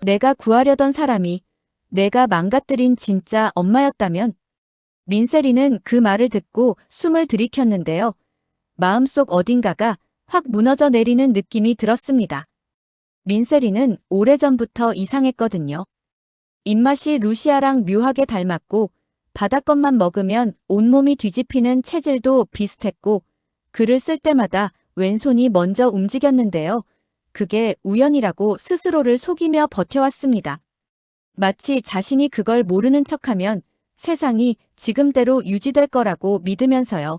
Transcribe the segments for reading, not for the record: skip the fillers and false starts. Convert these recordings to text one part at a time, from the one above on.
내가 구하려던 사람이 내가 망가뜨린 진짜 엄마였다면? 민세리는 그 말을 듣고 숨을 들이켰는데요. 마음속 어딘가가 확 무너져 내리는 느낌이 들었습니다. 민세리는 오래전부터 이상했거든요. 입맛이 루시아랑 묘하게 닮았고 바닷것만 먹으면 온몸이 뒤집히는 체질도 비슷했고 글을 쓸 때마다 왼손이 먼저 움직였는데요. 그게 우연이라고 스스로를 속이며 버텨왔습니다. 마치 자신이 그걸 모르는 척하면 세상이 지금대로 유지될 거라고 믿으면서요.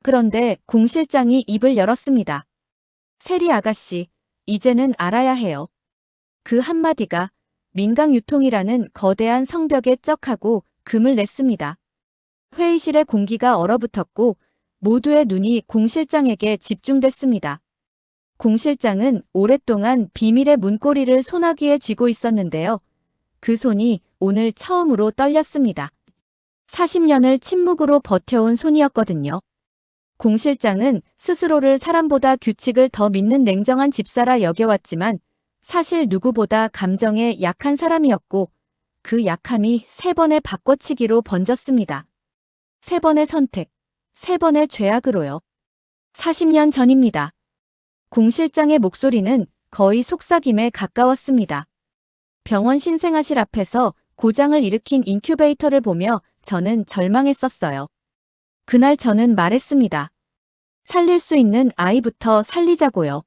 그런데 공 실장이 입을 열었습니다. 세리 아가씨, 이제는 알아야 해요. 그 한마디가 민강유통이라는 거대한 성벽에 쩍하고 금을 냈습니다. 회의실의 공기가 얼어붙었고 모두의 눈이 공 실장에게 집중됐습니다. 공 실장은 오랫동안 비밀의 문고리를 소나기에 쥐고 있었는데요. 그 손이 오늘 처음으로 떨렸습니다. 40년을 침묵으로 버텨온 손이었거든요. 공 실장은 스스로를 사람보다 규칙을 더 믿는 냉정한 집사라 여겨왔지만 사실 누구보다 감정에 약한 사람이었고 그 약함이 3번의 바꿔치기로 번졌습니다. 3번의 선택, 3번의 죄악으로요. 40년 전입니다. 공 실장의 목소리는 거의 속삭임에 가까웠습니다. 병원 신생아실 앞에서 고장을 일으킨 인큐베이터를 보며 저는 절망했었어요. 그날 저는 말했습니다. 살릴 수 있는 아이부터 살리자고요.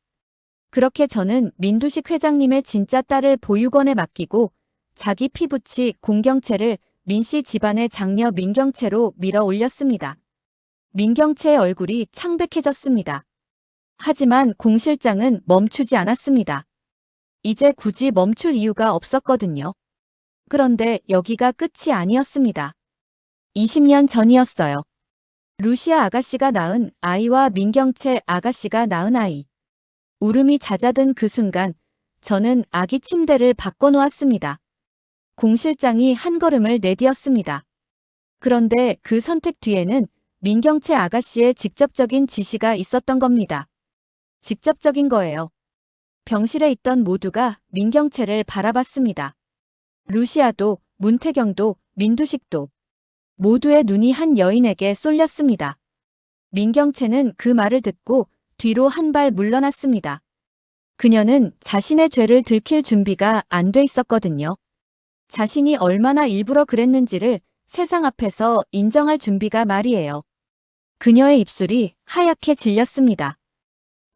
그렇게 저는 민두식 회장님의 진짜 딸을 보육원에 맡기고 자기 피부치 공경채를 민씨 집안의 장녀 민경채로 밀어 올렸습니다. 민경채의 얼굴이 창백해졌습니다. 하지만 공 실장은 멈추지 않았습니다. 이제 굳이 멈출 이유가 없었거든요. 그런데 여기가 끝이 아니었습니다. 20년 전이었어요. 루시아 아가씨가 낳은 아이와 민경채 아가씨가 낳은 아이. 울음이 잦아든 그 순간 저는 아기 침대를 바꿔놓았습니다. 공 실장이 한 걸음을 내디뎠습니다. 그런데 그 선택 뒤에는 민경채 아가씨의 직접적인 지시가 있었던 겁니다. 직접적인 거예요. 병실에 있던 모두가 민경채를 바라봤습니다. 루시아도, 문태경도, 민두식도. 모두의 눈이 한 여인에게 쏠렸습니다. 민경채는 그 말을 듣고 뒤로 한 발 물러났습니다. 그녀는 자신의 죄를 들킬 준비가 안 돼 있었거든요. 자신이 얼마나 일부러 그랬는지를 세상 앞에서 인정할 준비가 말이에요. 그녀의 입술이 하얗게 질렸습니다.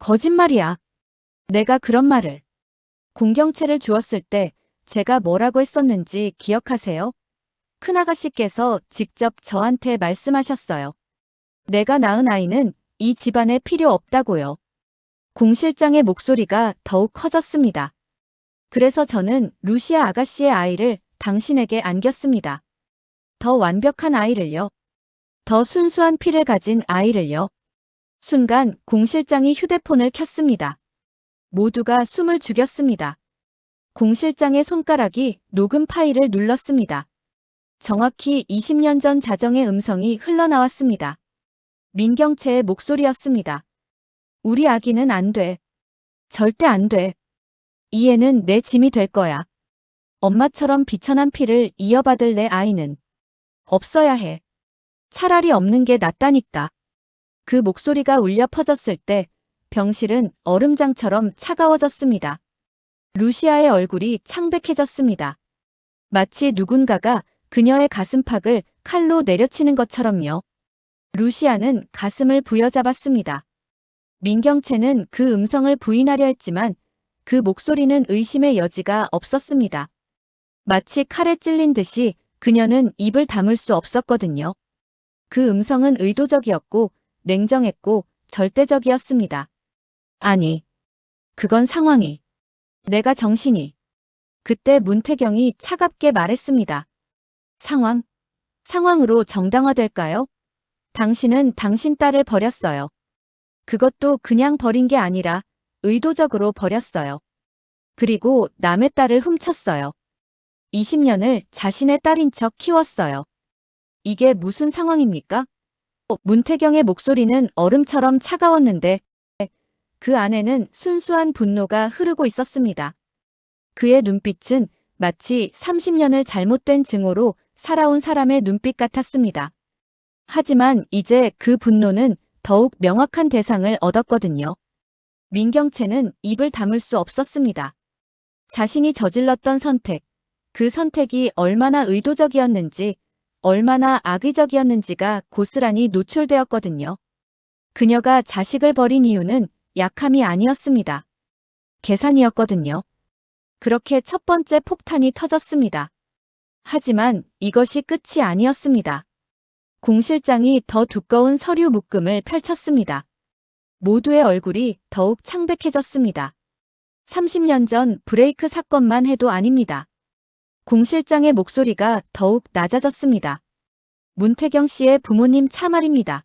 거짓말이야. 내가 그런 말을. 공경채를 주었을 때 제가 뭐라고 했었는지 기억하세요? 큰아가씨께서 직접 저한테 말씀하셨어요. 내가 낳은 아이는 이 집안에 필요 없다고요. 공 실장의 목소리가 더욱 커졌습니다. 그래서 저는 루시아 아가씨의 아이를 당신에게 안겼습니다. 더 완벽한 아이를요. 더 순수한 피를 가진 아이를요. 순간 공 실장이 휴대폰을 켰습니다. 모두가 숨을 죽였습니다. 공 실장의 손가락이 녹음 파일을 눌렀습니다. 정확히 20년 전 자정의 음성이 흘러나왔습니다. 민경채의 목소리였습니다. 우리 아기는 안 돼. 절대 안 돼. 이 애는 내 짐이 될 거야. 엄마처럼 비천한 피를 이어받을 내 아이는 없어야 해. 차라리 없는 게 낫다니까. 그 목소리가 울려 퍼졌을 때 병실은 얼음장처럼 차가워졌습니다. 루시아의 얼굴이 창백해졌습니다. 마치 누군가가 그녀의 가슴팍을 칼로 내려치는 것처럼요. 루시아는 가슴을 부여잡았습니다. 민경채는 그 음성을 부인하려 했지만 그 목소리는 의심의 여지가 없었습니다. 마치 칼에 찔린 듯이 그녀는 입을 다물 수 없었거든요. 그 음성은 의도적이었고 냉정했고 절대적이었습니다. 아니, 그건 상황이. 내가 정신이. 그때 문태경이 차갑게 말했습니다. 상황으로 정당화될까요? 당신은 당신 딸을 버렸어요. 그것도 그냥 버린 게 아니라 의도적으로 버렸어요. 그리고 남의 딸을 훔쳤어요. 20년을 자신의 딸인 척 키웠어요. 이게 무슨 상황입니까? 문태경의 목소리는 얼음처럼 차가웠는데 그 안에는 순수한 분노가 흐르고 있었습니다. 그의 눈빛은 마치 30년을 잘못된 증오로 살아온 사람의 눈빛 같았습니다. 하지만 이제 그 분노는 더욱 명확한 대상을 얻었거든요. 민경채는 입을 다물 수 없었습니다. 자신이 저질렀던 선택, 그 선택이 얼마나 의도적이었는지, 얼마나 악의적이었는지가 고스란히 노출되었거든요. 그녀가 자식을 버린 이유는 약함이 아니었습니다. 계산이었거든요. 그렇게 첫 번째 폭탄이 터졌습니다. 하지만 이것이 끝이 아니었습니다. 공 실장이 더 두꺼운 서류 묶음을 펼쳤습니다. 모두의 얼굴이 더욱 창백해졌습니다. 30년 전 브레이크 사건만 해도 아닙니다. 공 실장의 목소리가 더욱 낮아졌습니다. 문태경 씨의 부모님 차 말입니다.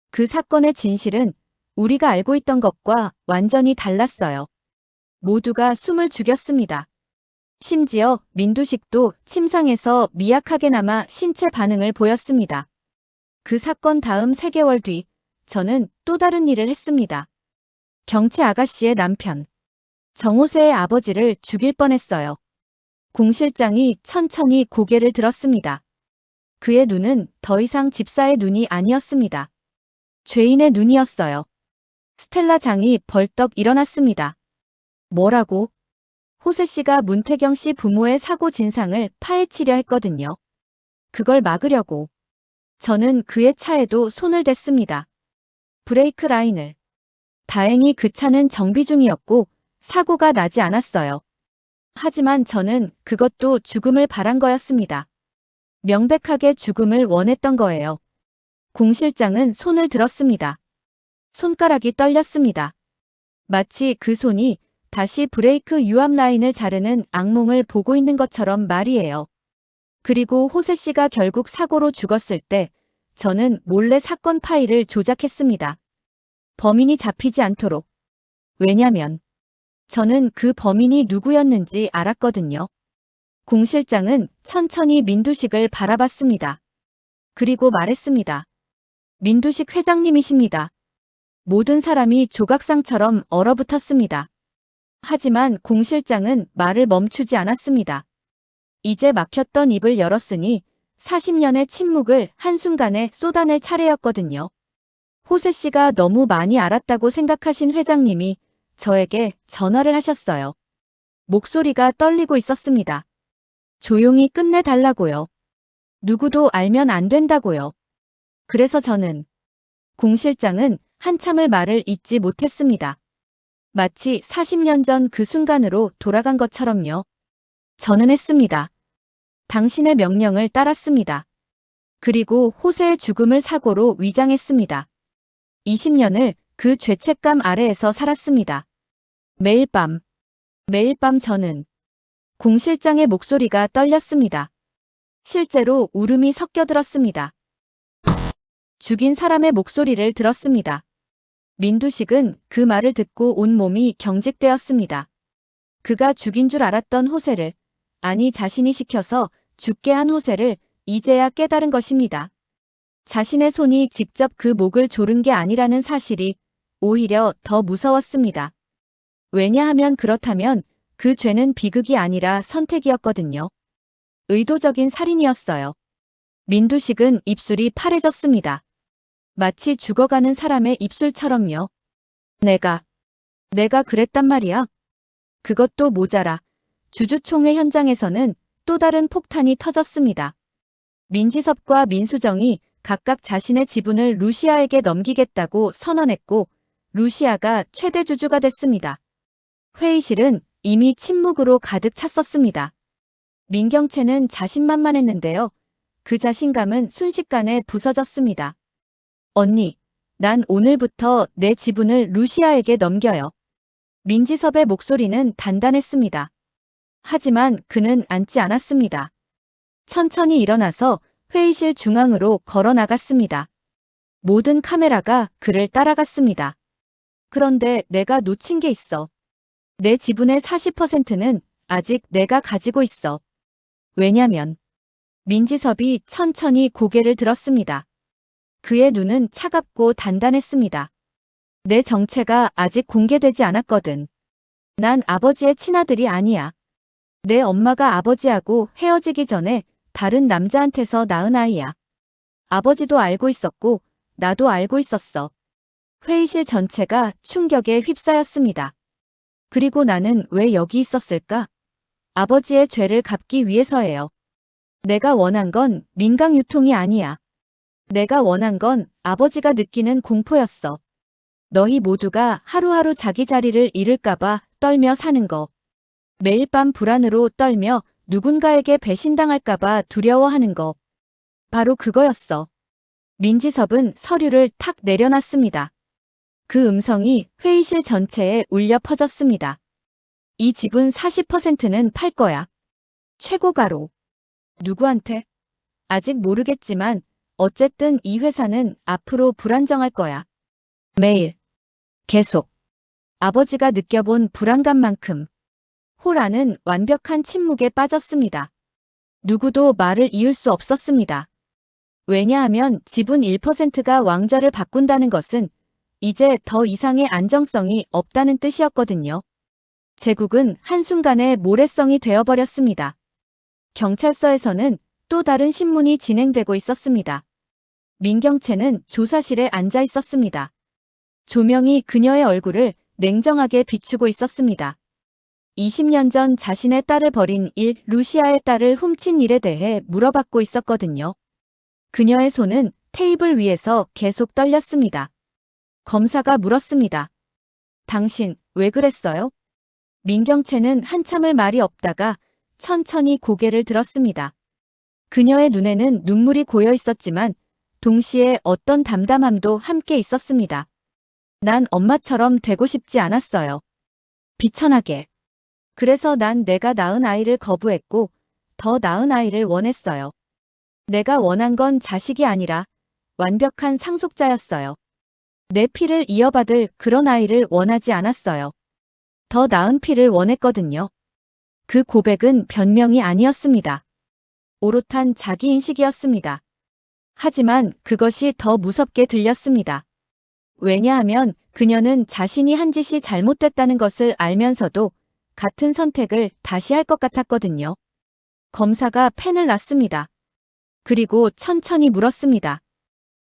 그 사건의 진실은 우리가 알고 있던 것과 완전히 달랐어요. 모두가 숨을 죽였습니다. 심지어 민두식도 침상에서 미약하게나마 신체 반응을 보였습니다. 그 사건 다음 3개월 뒤 저는 또 다른 일을 했습니다. 경채 아가씨의 남편 정호세의 아버지를 죽일 뻔했어요. 공 실장이 천천히 고개를 들었습니다. 그의 눈은 더 이상 집사의 눈이 아니었습니다. 죄인의 눈이었어요. 스텔라 장이 벌떡 일어났습니다. 뭐라고? 호세 씨가 문태경 씨 부모의 사고 진상을 파헤치려 했거든요. 그걸 막으려고. 저는 그의 차에도 손을 댔습니다. 브레이크 라인을. 다행히 그 차는 정비 중이었고 사고가 나지 않았어요. 하지만 저는 그것도 죽음을 바란 거였습니다. 명백하게 죽음을 원했던 거예요. 공 실장은 손을 들었습니다. 손가락이 떨렸습니다. 마치 그 손이 다시 브레이크 유압 라인을 자르는 악몽을 보고 있는 것처럼 말이에요. 그리고 호세 씨가 결국 사고로 죽었을 때 저는 몰래 사건 파일을 조작했습니다. 범인이 잡히지 않도록. 왜냐면 저는 그 범인이 누구였는지 알았거든요. 공 실장은 천천히 민두식을 바라봤습니다. 그리고 말했습니다. 민두식 회장님이십니다. 모든 사람이 조각상처럼 얼어붙었습니다. 하지만 공 실장은 말을 멈추지 않았습니다. 이제 막혔던 입을 열었으니 40년의 침묵을 한순간에 쏟아낼 차례였거든요. 호세 씨가 너무 많이 알았다고 생각하신 회장님이 저에게 전화를 하셨어요. 목소리가 떨리고 있었습니다. 조용히 끝내달라고요. 누구도 알면 안 된다고요. 그래서 저는 공 실장은 한참을 말을 잇지 못했습니다. 마치 40년 전 그 순간으로 돌아간 것처럼요. 저는 했습니다. 당신의 명령을 따랐습니다. 그리고 호세의 죽음을 사고로 위장했습니다. 20년을 그 죄책감 아래에서 살았습니다. 매일 밤 저는 공 실장의 목소리가 떨렸습니다. 실제로 울음이 섞여들었습니다. 죽인 사람의 목소리를 들었습니다. 민두식은 그 말을 듣고 온몸이 경직되었습니다. 그가 죽인 줄 알았던 호세를, 아니 자신이 시켜서 죽게 한 호세를 이제야 깨달은 것입니다. 자신의 손이 직접 그 목을 조른 게 아니라는 사실이 오히려 더 무서웠습니다. 왜냐하면 그렇다면 그 죄는 비극이 아니라 선택이었거든요. 의도적인 살인이었어요. 민두식은 입술이 파래졌습니다. 마치 죽어가는 사람의 입술처럼요. 내가 그랬단 말이야. 그것도 모자라. 주주총회 현장에서는 또 다른 폭탄이 터졌습니다. 민지섭과 민수정이 각각 자신의 지분을 루시아에게 넘기겠다고 선언했고 루시아가 최대 주주가 됐습니다. 회의실은 이미 침묵으로 가득 찼었습니다. 민경채는 자신만만했는데요. 그 자신감은 순식간에 부서졌습니다. 언니, 난 오늘부터 내 지분을 루시아에게 넘겨요. 민지섭의 목소리는 단단했습니다. 하지만 그는 앉지 않았습니다. 천천히 일어나서 회의실 중앙으로 걸어 나갔습니다. 모든 카메라가 그를 따라갔습니다. 그런데 내가 놓친 게 있어. 내 지분의 40%는 아직 내가 가지고 있어. 왜냐면 민지섭이 천천히 고개를 들었습니다. 그의 눈은 차갑고 단단했습니다. 내 정체가 아직 공개되지 않았거든. 난 아버지의 친아들이 아니야. 내 엄마가 아버지하고 헤어지기 전에 다른 남자한테서 낳은 아이야. 아버지도 알고 있었고, 나도 알고 있었어. 회의실 전체가 충격에 휩싸였습니다. 그리고 나는 왜 여기 있었을까? 아버지의 죄를 갚기 위해서예요. 내가 원한 건 민강 유통이 아니야. 내가 원한 건 아버지가 느끼는 공포였어. 너희 모두가 하루하루 자기 자리를 잃을까봐 떨며 사는 거. 매일 밤 불안으로 떨며 누군가에게 배신당할까봐 두려워하는 거. 바로 그거였어. 민지섭은 서류를 탁 내려놨습니다. 그 음성이 회의실 전체에 울려 퍼졌습니다. 이 집은 40%는 팔 거야. 최고가로. 누구한테? 아직 모르겠지만 어쨌든 이 회사는 앞으로 불안정할 거야. 매일. 계속. 아버지가 느껴본 불안감만큼. 호라는 완벽한 침묵에 빠졌습니다. 누구도 말을 이을 수 없었습니다. 왜냐하면 지분 1%가 왕좌를 바꾼다는 것은 이제 더 이상의 안정성이 없다는 뜻이었거든요. 제국은 한순간에 모래성이 되어버렸습니다. 경찰서에서는 또 다른 신문이 진행되고 있었습니다. 민경채는 조사실에 앉아 있었습니다. 조명이 그녀의 얼굴을 냉정하게 비추고 있었습니다. 20년 전 자신의 딸을 버린 일, 루시아의 딸을 훔친 일에 대해 물어받고 있었거든요. 그녀의 손은 테이블 위에서 계속 떨렸습니다. 검사가 물었습니다. 당신, 왜 그랬어요? 민경채는 한참을 말이 없다가 천천히 고개를 들었습니다. 그녀의 눈에는 눈물이 고여 있었지만 동시에 어떤 담담함도 함께 있었습니다. 난 엄마처럼 되고 싶지 않았어요. 비천하게. 그래서 난 내가 낳은 아이를 거부했고 더 나은 아이를 원했어요. 내가 원한 건 자식이 아니라 완벽한 상속자였어요. 내 피를 이어받을 그런 아이를 원하지 않았어요. 더 나은 피를 원했거든요. 그 고백은 변명이 아니었습니다. 오롯한 자기인식이었습니다. 하지만 그것이 더 무섭게 들렸습니다. 왜냐하면 그녀는 자신이 한 짓이 잘못됐다는 것을 알면서도 같은 선택을 다시 할 것 같았거든요. 검사가 펜을 놨습니다. 그리고 천천히 물었습니다.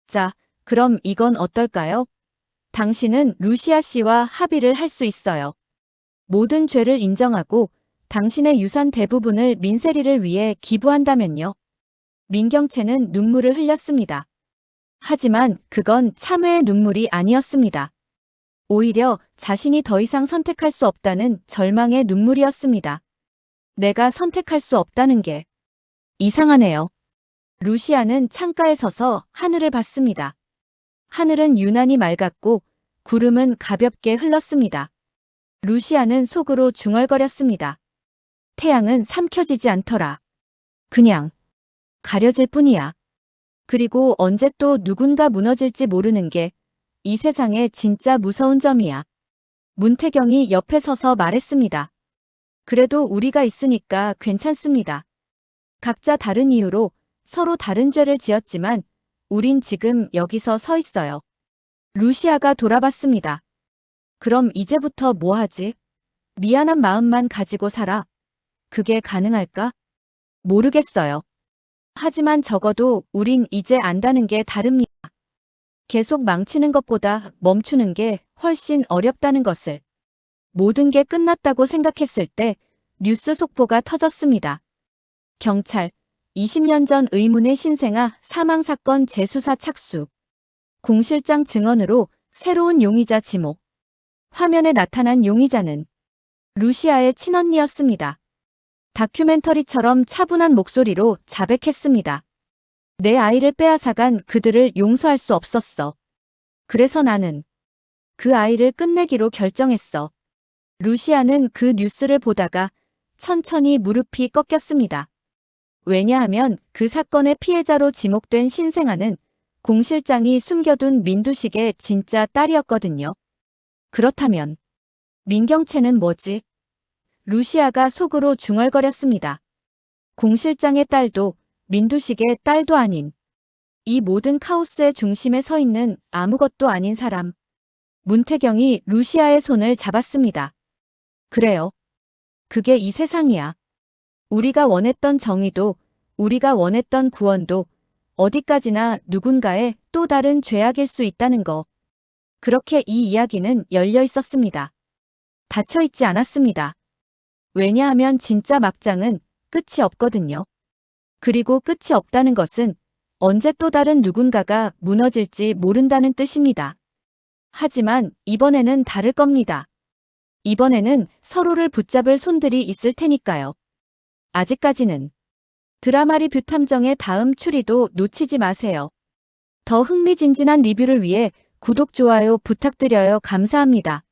자, 그럼 이건 어떨까요? 당신은 루시아 씨와 합의를 할 수 있어요. 모든 죄를 인정하고 당신의 유산 대부분을 민세리를 위해 기부한다면요. 민경채는 눈물을 흘렸습니다. 하지만 그건 참회의 눈물이 아니었습니다. 오히려 자신이 더 이상 선택할 수 없다는 절망의 눈물이었습니다. 내가 선택할 수 없다는 게 이상하네요. 루시아는 창가에 서서 하늘을 봤습니다. 하늘은 유난히 맑았고 구름은 가볍게 흘렀습니다. 루시아는 속으로 중얼거렸습니다. 태양은 삼켜지지 않더라. 그냥 가려질 뿐이야. 그리고 언제 또 누군가 무너질지 모르는 게 이 세상의 진짜 무서운 점이야. 문태경이 옆에 서서 말했습니다. 그래도 우리가 있으니까 괜찮습니다. 각자 다른 이유로 서로 다른 죄를 지었지만 우린 지금 여기서 서 있어요. 루시아가 돌아봤습니다. 그럼 이제부터 뭐 하지? 미안한 마음만 가지고 살아. 그게 가능할까? 모르겠어요. 하지만 적어도 우린 이제 안다는 게 다릅니다. 계속 망치는 것보다 멈추는 게 훨씬 어렵다는 것을. 모든 게 끝났다고 생각했을 때 뉴스 속보가 터졌습니다. 경찰, 20년 전 의문의 신생아 사망사건 재수사 착수. 공실장 증언으로 새로운 용의자 지목. 화면에 나타난 용의자는 루시아의 친언니였습니다. 다큐멘터리처럼 차분한 목소리로 자백했습니다. 내 아이를 빼앗아간 그들을 용서할 수 없었어. 그래서 나는 그 아이를 끝내기로 결정했어. 루시아는 그 뉴스를 보다가 천천히 무릎이 꺾였습니다. 왜냐하면 그 사건의 피해자로 지목된 신생아는 공 실장이 숨겨둔 민두식의 진짜 딸이었거든요. 그렇다면 민경채는 뭐지? 루시아가 속으로 중얼거렸습니다. 공 실장의 딸도 민두식의 딸도 아닌 이 모든 카오스의 중심에 서 있는 아무것도 아닌 사람. 문태경이 루시아의 손을 잡았습니다. 그래요. 그게 이 세상이야. 우리가 원했던 정의도, 우리가 원했던 구원도 어디까지나 누군가의 또 다른 죄악일 수 있다는 거. 그렇게 이 이야기는 열려 있었습니다. 닫혀 있지 않았습니다. 왜냐하면 진짜 막장은 끝이 없거든요. 그리고 끝이 없다는 것은 언제 또 다른 누군가가 무너질지 모른다는 뜻입니다. 하지만 이번에는 다를 겁니다. 이번에는 서로를 붙잡을 손들이 있을 테니까요. 아직까지는 드라마 리뷰 탐정의 다음 추리도 놓치지 마세요. 더 흥미진진한 리뷰를 위해 구독, 좋아요 부탁드려요. 감사합니다.